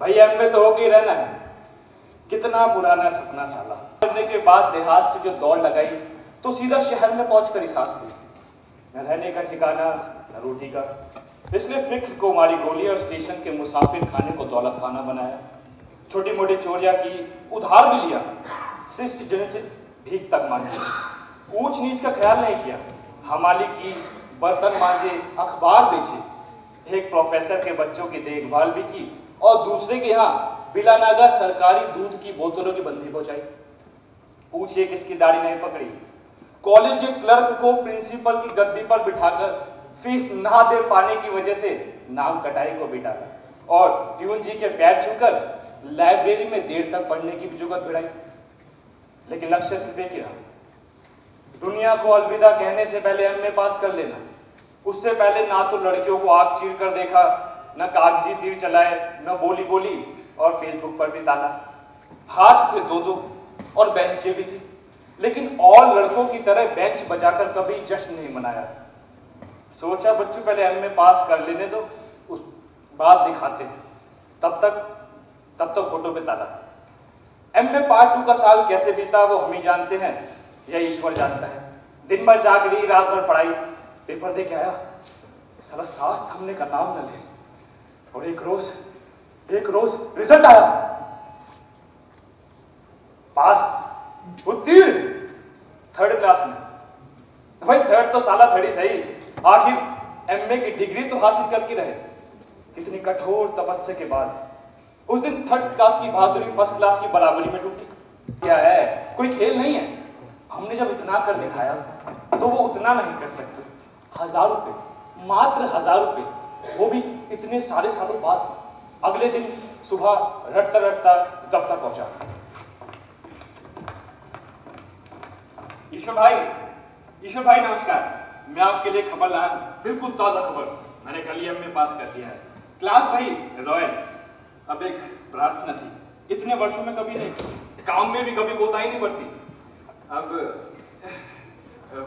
भाई एमए तो होके ही रहना है। कितना पुराना सपना साला। करने के बाद देहात से जो दौड़ लगाई तो सीधा शहर में पहुंचकर ही सांस ली। न रहने का ठिकाना न रोटी का। इसने फिक्र को मारी गोली और स्टेशन के मुसाफिर खाने को दौलत खाना बनाया। छोटी मोटी चोरियां की, उधार भी लिया, शिष्ट जनित भीख तक मांगी। ऊंच नीच का ख्याल नहीं किया। हमाली की, बर्तन मांजे, अखबार बेचे। एक प्रोफेसर के बच्चों की देखभाल भी की और दूसरे के यहाँ बिलानागा सरकारी दूध की बोतलों की बंदी पहुंचाई। पूछिए किसकी दाढ़ी नहीं पकड़ी। कॉलेज के क्लर्क को प्रिंसिपल की गद्दी पर बिठाकर फीस ना दे पाने की वजह से नाम कटाई को बिठाया और प्यून जी के पैर छूकर लाइब्रेरी में देर तक पढ़ने की भी जुगत भिड़ाई। लेकिन लक्ष्य सिर्फ एक ही रहा, दुनिया को अलविदा कहने से पहले एमए पास कर लेना। उससे पहले ना तो लड़कियों को आग चीर कर देखा, न कागजी तीर चलाए, न बोली बोली और फेसबुक पर भी ताना। हाथ थे दो दो और बेंचें भी थी, लेकिन और लड़कों की तरह बेंच बजाकर कभी जश्न नहीं मनाया। सोचा बच्चों पहले एमए पास कर लेने दो, उस बाद दिखाते हैं। तब तक फोटो पे ताला। एमए पार्ट 2 का साल कैसे बीता वो हम ही जानते हैं, यह ईश्वर जानता है। दिन भर जागरी, रात भर पढ़ाई। पेपर दे के आया, साला सांस थमने का नाम न ले। और एक रोज रिजल्ट आया, पास, उत्तीर्ण, 3rd क्लास में। भाई 3rd तो साला 3rd ही सही, आखिर एमए की डिग्री तो हासिल करके रहे। कितनी कठोर तपस्या के बाद उस दिन 3rd क्लास की बहादुरी 1st क्लास की बराबरी में टूटी। क्या है, कोई खेल नहीं है। हमने जब इतना कर दिखाया तो वो उतना नहीं कर सकते। 1000 रुपए, मात्र 1000 रुपए, वो भी इतने सारे सालों बाद। अगले दिन सुबह रटता रटता दफ्तर पहुंचा। ईश्वर भाई नमस्कार। मैं आपके लिए खबर लाया हूं, बिल्कुल ताजा खबर। मैंने कल ही एमए पास कर लिया है। क्लास भाई रॉयल। अब एक प्रार्थना थी, इतने वर्षों में कभी नहीं, काम में भी कभी कोताही नहीं बढ़ती। अब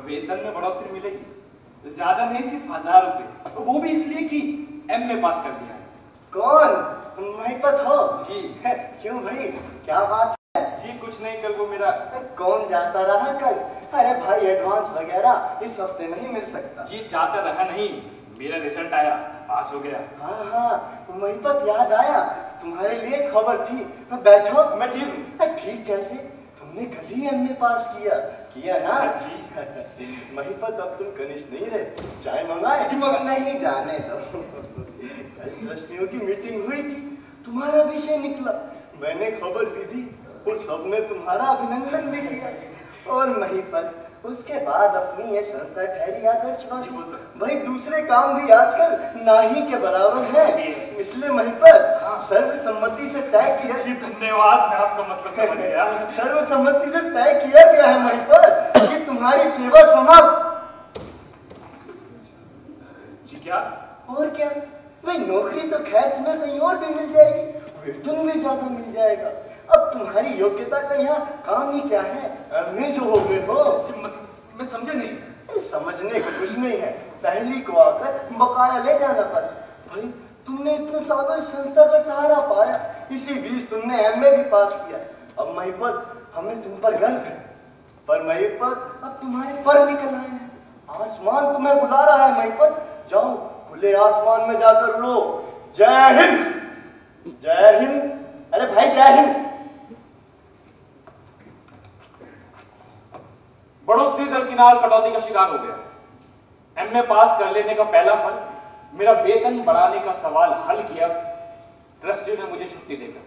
वेतन में बढ़ोतरी मिलेगी, ज्यादा नहीं, सिर्फ 1000 रुपए, वो भी इसलिए कि एमए पास कर दिया है। कौन महिपत हो जी? क्यों भाई, क्या बात है? जी कुछ नहीं, कल वो मेरा कौन जाता रहा कल? अरे भाई एडवांस वगैरह इस हफ्ते नहीं मिल सकता। जी जाता रहा नहीं, मेरा रिजल्ट आया, पास हो गया। हाँ महिपत याद आया, तुम्हारे लिए खबर थी। बैठो। मैं ठीक हूँ। ठीक कैसे? तुमने कल ही एमए पास किया ना? जी। महिपत अब तुम कनिष्ठ नहीं रहे, चाय मंगाए? जी मंगा। नहीं जाने दो। कल ट्रस्टियों की मीटिंग हुई थी, तुम्हारा विषय निकला, मैंने खबर भी दी और सबने तुम्हारा अभिनंदन भी किया। और महिपत उसके बाद अपनी ये संस्था ठहरी आदर्शवादी। भाई दूसरे काम भी आजकल नाही के बराबर है, इसलिए महिपत सर्वसम्मति से तय किया। जी धन्यवाद, मैं आपका मतलब समझ गया। सर्वसम्मति से तय किया गया है महिपत कि तुम्हारी सेवा समाप्त। जी क्या? और क्या भाई, नौकरी तो खैर तुम्हें कहीं और भी मिल जाएगी, वेतन भी ज्यादा मिल जाएगा। अब तुम्हारी योग्यता का यहाँ काम ही क्या है, एमए जो हो गए हो। मैं समझा नहीं। समझने को कुछ नहीं है, पहली को आकर बकाया ले जाना बस। भाई तुमने इतने सालों इस संस्था का सहारा पाया, इसी बीच तुमने एमए भी पास किया। अब महिपत हमें तुम पर गर्व है, पर महिपत अब तुम्हारे पर निकल आए हैं। आसमान तुम्हें बुला रहा है महिपत, जाओ खुले आसमान में जाकर उड़ो। जय हिंद। जय हिंद। अरे भाई जय हिंद। बढ़ोतरी दरकिनार कटौती का शिकार हो गया। एमए पास कर लेने का पहला फल, मेरा वेतन बढ़ाने का सवाल हल किया ट्रस्टी ने मुझे छुट्टी देकर।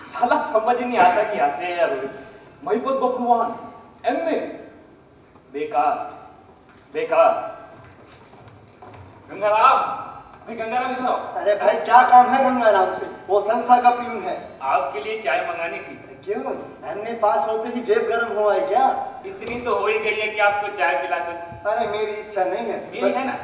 साला समझ ही नहीं आता कि हंसे या रोए। महिपत बबलुआन, एमए, बेकार। गंगाराम, गंगाराम इधर आओ। अरे भाई क्या काम है गंगाराम से? वो संस्था का प्यून है। आपके लिए चाय मंगानी थी। क्यों, एमए पास होते ही जेब गर्म हुआ है क्या? इतनी तो हो ही गई है कि आपको चाय पिला सकूं। अरे मेरी इच्छा नहीं है। मेरी है ना।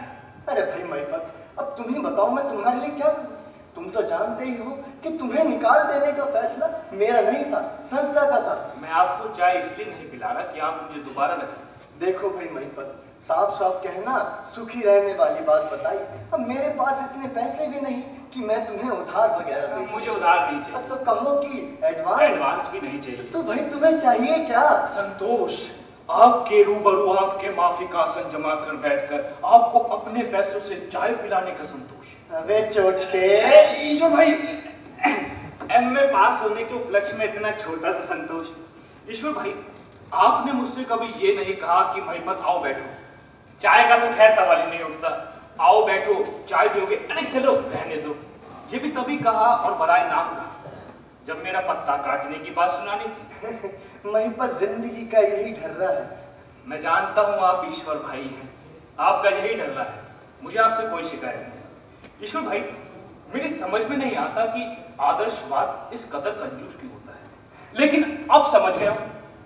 अरे भाई महिपत, अब तुम ही बताओ मैं तुम्हारे लिए क्या करूं? तुम तो जानते ही हो कि तुम्हें निकाल देने का फैसला मेरा नहीं था, संस्था का था। मैं आपको चाय इसलिए नहीं पिला रहा कि आप मुझे दोबारा रखें। देखो भाई महिपत, साफ साफ कहना, सुखी रहने वाली बात बताई। अब मेरे पास इतने पैसे भी नहीं कि मैं तुम्हें उधार वगैरह दे सकूं। मुझे उधार नहीं चाहिए। तो कहो कि एडवांस। एडवांस भी नहीं चाहिए। तो भाई तुम्हें चाहिए क्या? संतोष, आपके रूबरू आपके माफी का आसन जमा कर बैठकर आपको अपने पैसों से चाय पिलाने का संतोष। अबे छोटे ईश्वर भाई, एमए पास होने के उपलक्ष्य में इतना छोटा सा संतोष। ईश्वर भाई, आपने मुझसे कभी ये नहीं कहा कि महिपत आओ बैठो। चाय का तो खैर सवाल ही नहीं उठता। आओ बैठो, चाय पियोगे? अरे चलो रहने दो। ये भी तभी कहा और बड़ा इनाम कहा जब मेरा पत्ता काटने की बात सुनानी थी। महिपत जिंदगी का यही ढर्रा है। मैं जानता हूँ आप ईश्वर भाई हैं, आपका यही ढर्रा है। मुझे आपसे कोई शिकायत नहीं। ईश्वर भाई, मेरी समझ में नहीं आता कि आदर्शवाद इस कदर कंजूस क्यों होता है, लेकिन अब समझ गया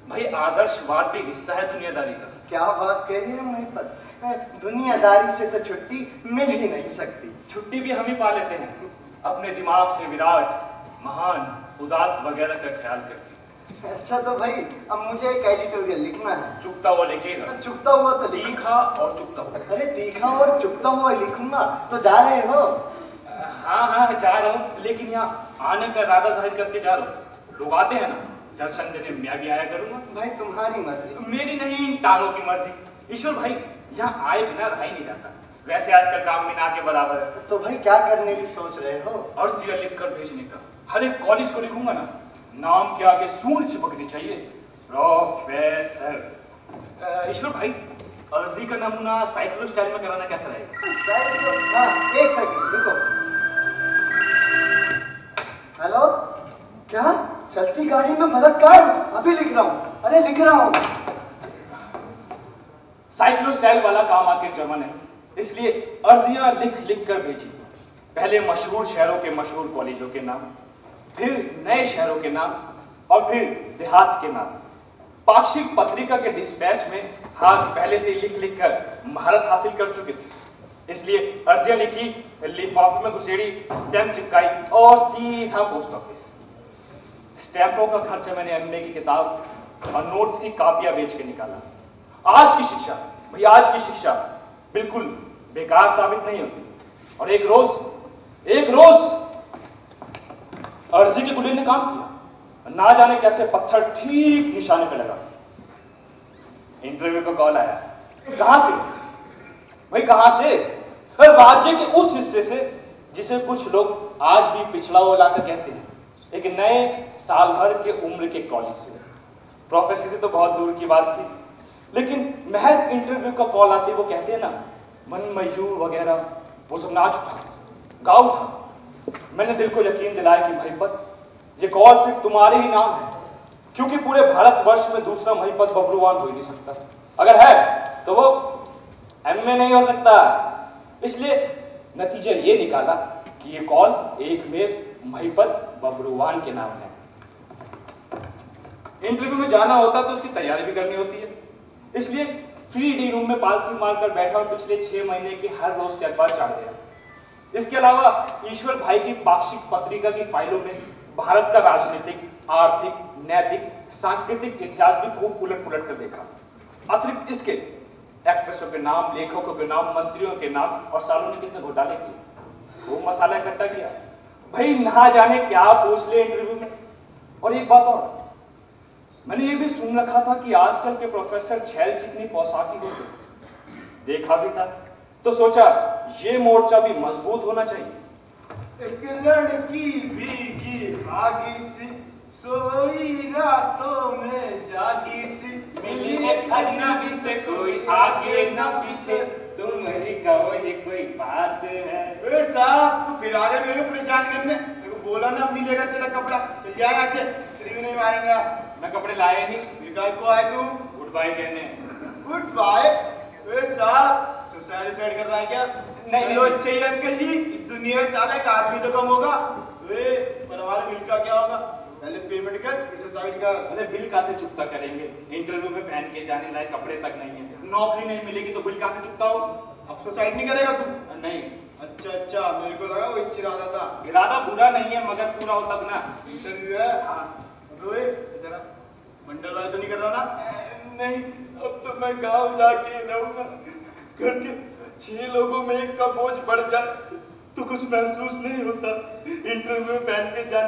भाई, आदर्शवाद भी हिस्सा है दुनियादारी का। क्या बात कह रही है महिपत? दुनियादारी से तो छुट्टी मिल ही नहीं सकती। छुट्टी भी हम ही पा लेते हैं अपने दिमाग से विराट, महान, उदात्त वगैरह का ख्याल करके। अच्छा तो भाई, अब मुझे एक एडिटोरियल लिखना है। चुकता हुआ लिखेगा? चुकता हुआ तो तीखा और चुकता हुआ। अरे तीखा और चुकता हुआ लिखूंगा। तो जा रहे हो? हाँ हाँ जा रहा हूँ, लेकिन यहाँ आने का इरादा जाहिर करके जा रहा हूँ। लोग आते हैं ना, दर्शन देने मैं भी आया करूंगा। भाई तुम्हारी मर्जी। मेरी नहीं, टालों की मर्जी। ईश्वर भाई, यहाँ आए बिना रहा ही नहीं जाता। वैसे आजकल काम भी ना के बराबर है। तो भाई क्या करने की सोच रहे हो? अर्जिया लिखकर भेजने का। हर एक कॉलेज को लिखूंगा ना, नाम के आगे सूंड चिपकनी चाहिए, प्रोफेसर। ईश्वर भाई, अर्जी का नमूना साइक्लो स्टाइल में कराना कैसा रहेगा? हाँ, एक सेकंड रुको। हेलो, क्या चलती गाड़ी में बलात्कार? अभी लिख रहा हूँ। अरे लिख रहा हूँ। साइक्लो स्टाइल वाला काम आखिर जमन है, इसलिए अर्जियां लिख लिख कर भेजी। पहले मशहूर शहरों के मशहूर कॉलेजों के नाम, फिर नए शहरों के नाम, और फिर देहात के नाम। पाक्षिक पत्रिका के डिस्पैच में हाथ पहले से लिख लिख कर महारत हासिल कर चुके थे, इसलिए अर्जियां लिखी, लिफाफे में घुसेड़ी, स्टैंप चिपकाई और सीधा पोस्ट ऑफिस। स्टैंपों का खर्चा मैंने एमए की किताब और नोट्स की कापियां बेच के निकाला। आज की शिक्षा, भाई आज की शिक्षा बिल्कुल बेकार साबित नहीं होती। और एक रोज अर्जी की गुलिन ने काम किया, ना जाने कैसे पत्थर ठीक निशाने पे लगा। इंटरव्यू का कॉल आया। कहां से भाई, कहां से? राज्य के उस हिस्से से जिसे कुछ लोग आज भी पिछड़ा हुआ इलाका कहते हैं, एक नए साल भर के उम्र के कॉलेज से। प्रोफेसर से तो बहुत दूर की बात थी, लेकिन महज इंटरव्यू का कॉल आते वो कहते हैं ना, मन मयूर वगैरह, वो सब नाच उठा, गा उठा। मैंने दिल को यकीन दिलाया कि महिपत, ये कॉल सिर्फ तुम्हारे ही नाम है, क्योंकि पूरे भारतवर्ष में दूसरा महिपत बब्रुवान हो ही नहीं सकता। अगर है तो वो एमए नहीं हो सकता। इसलिए नतीजा ये निकाला कि ये कॉल एकमेव महिपत बब्रुवान के नाम है। इंटरव्यू में जाना होता तो उसकी तैयारी भी करनी होती है, इसलिए फ्री डी रूम में पालथी मारकर बैठा और पिछले 6 महीने के हर रोज के अखबार चाह गया। इसके अलावा ईश्वर भाई की पाक्षिक पत्रिका की फाइलों में भारत का राजनीतिक, आर्थिक, नैतिक, सांस्कृतिक इतिहास भी खूब उलट पुलट कर देखा। अतिरिक्त इसके एक्ट्रेसों के नाम, लेखकों के नाम, मंत्रियों के नाम और सालों ने कितने घोटाले किए, वो मसाला इकट्ठा किया। भाई ना जाने क्या पूछ ले इंटरव्यू में। और एक बात और, मैंने ये भी सुन रखा था कि आजकल के प्रोफेसर छैल सीखनी पौसाकी होते, देखा भी था, तो सोचा ये मोर्चा भी मजबूत होना चाहिए। एक लड़की भीगी भागी सी, सोई रातों में जागी सी, मिली एक अजनबी से कोई आगे ना पीछे, तुम ही कहो ये कोई बात है। अरे साहब तू फिर आ रहे मेरे परेशान करने, मेरे को बोला ना मिलेगा तेरा कपड़ा, चल जाए यहाँ से, फ्री भी नहीं मारेंगे। मैं कपड़े लाए नहीं। निकाल को आए तू? गुड बाय कहने। Goodbye? अरे साहब सुसाइड साइड कर रहा है क्या? नहीं लो अच्छे ही अंकल जी, दुनिया में चाले का आदमी तो कम होगा। वे पर हमारे बिल का क्या होगा? पहले पेमेंट कर, फिर सुसाइड कर। अरे बिल काते चुकता करेंगे, इंटरव्यू में पहन के जाने लायक कपड़े तक नहीं है, नौकरी नहीं मिलेगी तो बिल काते चुकता हो। अब सुसाइड नहीं करेगा तू? नहीं। अच्छा अच्छा, मेरे को लगा वो इरादा था। इरादा बुरा नहीं है, मगर पूरा हो तब ना। इंटरव्यू है? हाँ। रोए जरा मंडल वाले तो नहीं कर रहा ना? नहीं, अब तो मैं गांव जाके ही रहूंगा। घर के 6 लोगों में एक का बोझ बढ़ जाए तो कुछ महसूस नहीं होता। इंटरव्यू में पहन के जाने